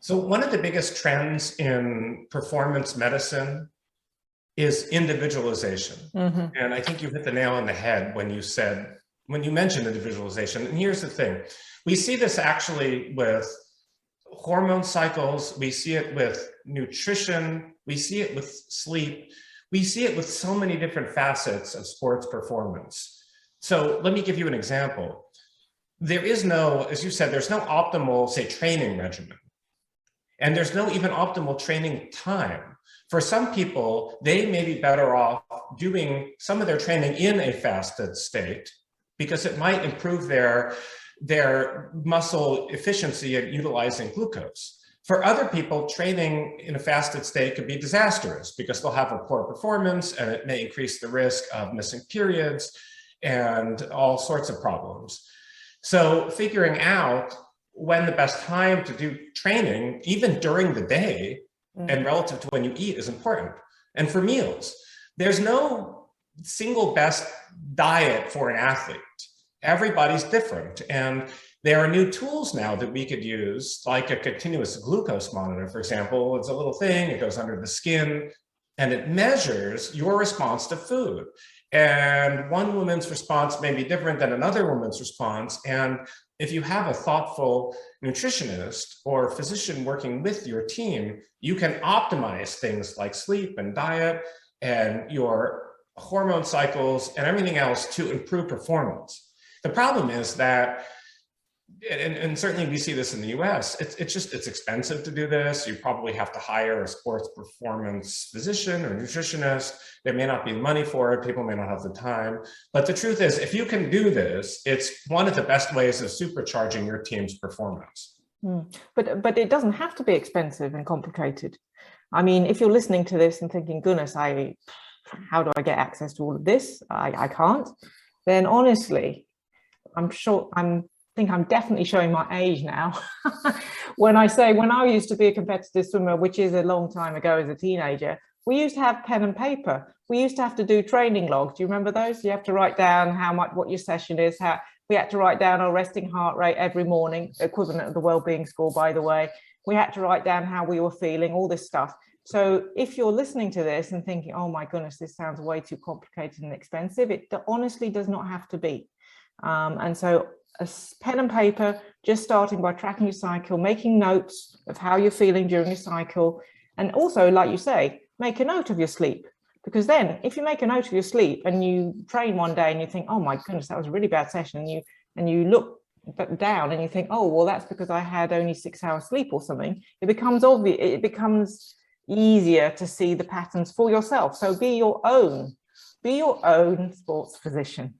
So one of the biggest trends in performance medicine is individualization. And I think you hit the nail on the head when you mentioned individualization. And here's the thing. We see this actually with hormone cycles. We see it with nutrition. We see it with sleep. We see it with so many different facets of sports performance. So let me give you an example. There is no, as you said, there's no optimal, say, training regimen. And there's no even optimal training time. For some people, they may be better off doing some of their training in a fasted state because it might improve their muscle efficiency at utilizing glucose. For other people, training in a fasted state could be disastrous because they'll have a poor performance and it may increase the risk of missing periods and all sorts of problems. So figuring out when the best time to do training, even during the day and relative to when you eat, is important. And for meals, there's no single best diet for an athlete. Everybody's different. And there are new tools now that we could use, like a continuous glucose monitor, for example. It's a little thing, it goes under the skin, and it measures your response to food. And one woman's response may be different than another woman's response. And if you have a thoughtful nutritionist or physician working with your team, you can optimize things like sleep and diet and your hormone cycles and everything else to improve performance. The problem is that, and certainly we see this in the US, it's expensive to do this. You probably have to hire a sports performance physician or nutritionist. There may not be money for it. People may not have the time. But the truth is, if you can do this, it's one of the best ways of supercharging your team's performance. But it doesn't have to be expensive and complicated. I mean, if you're listening to this and thinking, goodness, how do I get access to all of this? I can't. Then honestly, I'm definitely showing my age now when I say when I used to be a competitive swimmer, which is a long time ago as a teenager, we used to have pen and paper. We used to have to do training logs. Do you remember those? You have to write down what your session is. We had to write down our resting heart rate every morning, equivalent of the well-being score, by the way. We had to write down how we were feeling, all this stuff. So if you're listening to this and thinking, oh my goodness, this sounds way too complicated and expensive, it honestly does not have to be. And so a pen and paper, just starting by tracking your cycle, making notes of how you're feeling during your cycle. And also, like you say, make a note of your sleep. Because then if you make a note of your sleep and you train one day and you think, oh my goodness, that was a really bad session, and you look down and you think, oh, well, that's because I had only 6 hours sleep or something, it becomes obvious, it becomes easier to see the patterns for yourself. So be your own sports physician.